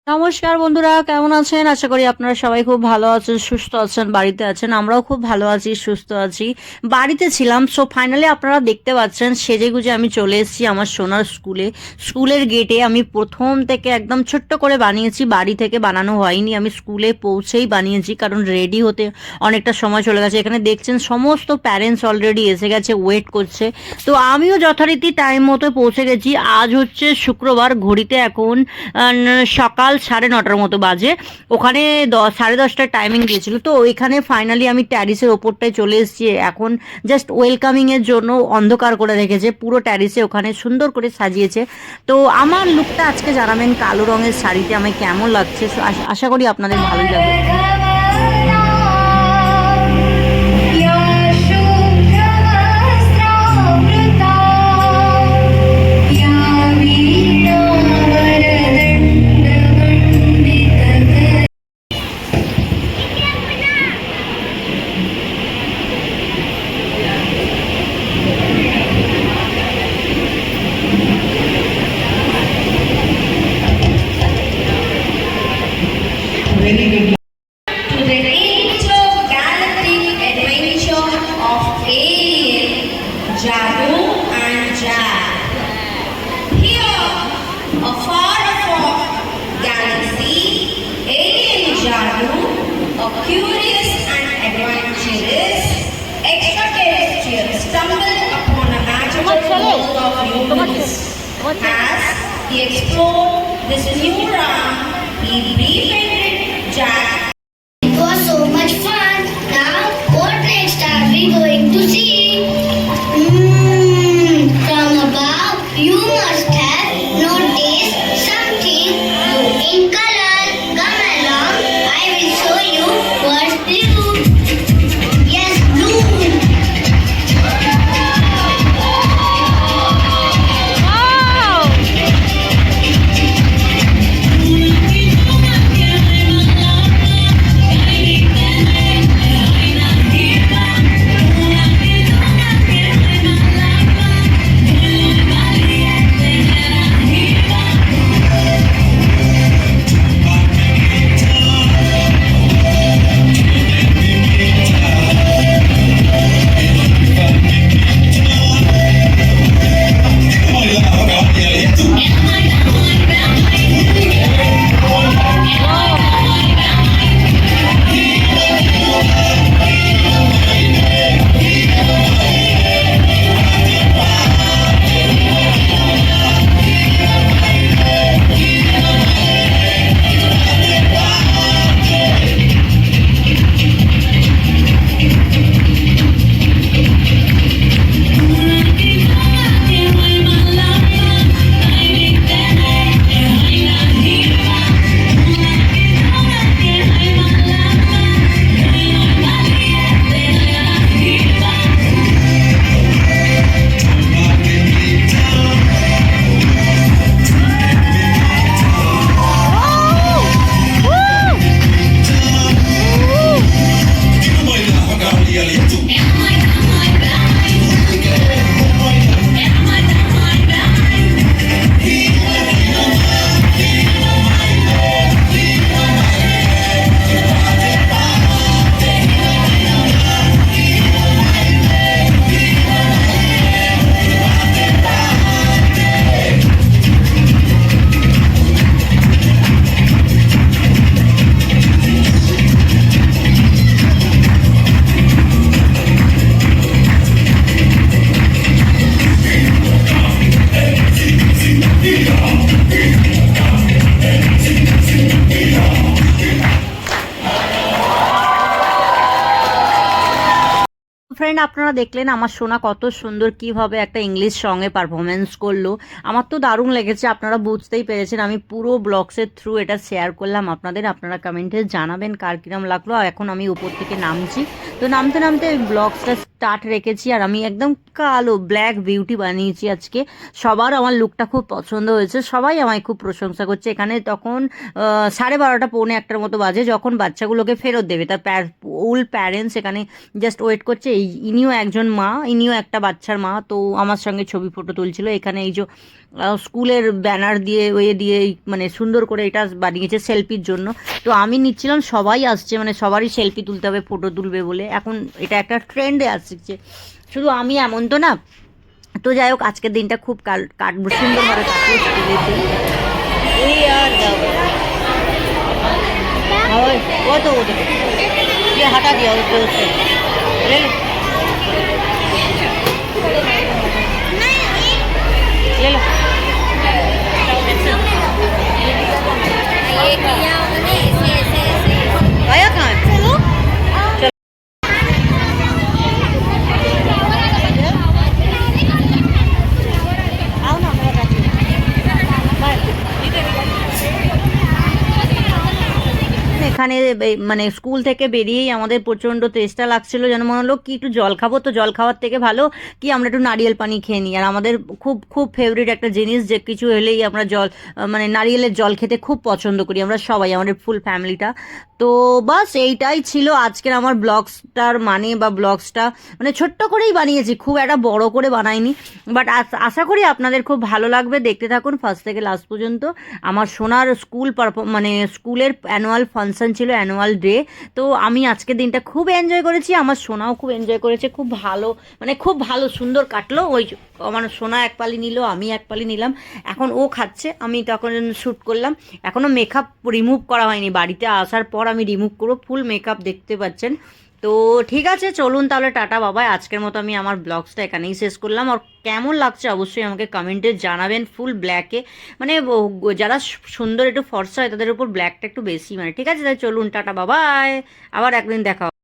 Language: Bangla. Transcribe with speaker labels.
Speaker 1: নমস্কার বন্ধুরা, কেমন আছেন? আশা করি আপনারা সবাই খুব ভালো আছেন, সুস্থ আছেন, বাড়িতে আছেন। আমরাও খুব ভালো আছি, সুস্থ আছি। বাড়িতে ছিলাম। সো ফাইনালি আপনারা দেখতে পাচ্ছেন সেজেগুজে আমি চলে এসেছি আমার সোনার স্কুলে। স্কুলের গেটে আমি প্রথম থেকে একদম ছোট্ট করে বানিয়েছি, বাড়ি থেকে বানানো হয়নি। আমি স্কুলে পৌঁছেই বানিয়েছি, কারণ রেডি হতে অনেকটা সময় চলে গেছে। এখানে দেখছেন সমস্ত প্যারেন্টস অলরেডি এসে গেছে, ওয়েট করছে। তো আমিও যথারীতি টাইম মতো পৌঁছে গেছি। আজ হচ্ছে শুক্রবার, ঘড়িতে এখন সকাল 9:30 মতো বাজে। ওখানে 10, 10:30টার টাইমিং দিয়েছিল। তো ওইখানে ফাইনালি আমি ট্যারিসের ওপরটায় চলে এসেছি। এখন জাস্ট ওয়েলকামিংয়ের জন্য অন্ধকার করে রেখেছে পুরো ট্যারিসে, ওখানে সুন্দর করে সাজিয়েছে। তো আমার লুকটা আজকে জানাবেন কালো রঙের শাড়িতে আমায় কেমন লাগছে। আশা করি আপনাদের ভালোই লাগবে।
Speaker 2: To the intergalactic adventure of alien Jadu and Jad. Here, afar galaxy, alien Jadu, a curious and adventurous extraterrestrial, stumbled upon a magical world of humans. As he explored this new realm, he befriended Jack.
Speaker 3: It was so much fun. Now, what next are we going to see? From above, you must have noticed something blue in color. Come along, I will show you what's blue. Yes, blue.
Speaker 1: Friend, আপনারা দেখলেন আমার সোনা কত সুন্দর কিভাবে একটা ইংলিশ সঙ্গে পারফরমেন্স করলো। আমার তো দারুণ লেগেছে, আপনারা বুঝতেই পেরেছেন। আমি পুরো ব্লগসের থ্রু এটা শেয়ার করলাম আপনাদের। আপনারা কমেন্টে জানাবেন কার কিরম লাগলো। আর এখন আমি উপর থেকে নামছি। তো নামতে নামতে ব্লগসটা টাট রেখেছি আর আমি একদম কালো ব্ল্যাক বিউটি বানিয়েছি আজকে। সবার আমার লুকটা খুব পছন্দ হয়েছে, সবাই আমায় খুব প্রশংসা করছে। এখানে তখন 12:30 পৌনে 1টার মতো বাজে, যখন বাচ্চাগুলোকে ফেরত দেবে। তার প্যারেন্টস এখানে জাস্ট ওয়েট করছে। ইনিও একজন মা, ইনিও একটা বাচ্চার মা, তো আমার সঙ্গে ছবি ফটো তুলছিল। এখানে এই যে স্কুলের ব্যানার দিয়ে দিয়ে মানে সুন্দর করে এটা বানিয়েছে সেলফির জন্য। তো আমি নিচ্ছিলাম, সবাই আসছে, মানে সবারই সেলফি তুলতে হবে, ফটো তুলবে বলে। এখন এটা একটা ট্রেন্ডে আসছে, শুধু আমি এমন তো না। তো যাই হোক, আজকের দিনটা খুব কাটবো, সুন্দরভাবে কাটবো স্কুলেতে। ওই আর যাবো वो तो ये हटा दिया उससे ले लो ले लो आया कहाँ है? चलो आओ ना मेरा काटी এখানে মানে স্কুল থেকে বেরিয়েই আমাদের প্রচণ্ড তেষ্টা লাগছিল, যেন মনে হলো কি একটু জল খাবো। তো জল খাওয়ার থেকে ভালো কি আমরা একটু নারিয়েল পানি খেয়ে নিই। আর আমাদের খুব খুব ফেভারিট একটা জিনিস, যে কিছু হলেই আমরা মানে নারিয়েলের জল খেতে খুব পছন্দ করি আমরা সবাই, আমাদের ফুল ফ্যামিলিটা। তো বাস এইটাই ছিল আজকের আমার ব্লগসটার মানে, বা ব্লগসটা মানে ছোট্ট করেই বানিয়েছি, খুব একটা বড় করে বানাইনি। বাট আশা করি আপনাদের খুব ভালো লাগবে, দেখতে থাকুন ফার্স্ট থেকে লাস্ট পর্যন্ত। আমার সোনার মানে স্কুলের অ্যানুয়াল ফাংশন ছিল, অ্যানুয়াল ডে। তো আমি আজকের দিনটা খুব এনজয় করেছি, আমার সোনাও খুব এনজয় করেছে, খুব ভালো মানে খুব ভালো সুন্দর কাটলো। ওই আমার সোনা এক পালি নিল, আমি এক পালি নিলাম, এখন ও খাচ্ছে, আমি তখন শ্যুট করলাম। এখনও মেকআপ রিমুভ করা হয়নি, বাড়িতে আসার পর আমি রিমুভ করবো, ফুল মেকআপ দেখতে পাচ্ছেন। তো ঠিক আছে, চলুন তাহলে টাটা বাবাই। আজকের মতো আমি আমার ব্লগসটা এখানেই শেষ করলাম। আর কেমন লাগছে অবশ্যই আমাকে কমেন্টে জানাবেন। ফুল ব্ল্যাকে মানে যারা সুন্দর একটু ফর্সা হয় তাদের উপর ব্ল্যাকটা একটু বেশি মানে। ঠিক আছে, তাই চলুন টাটা বাবাই, আবার একদিন দেখা হবে।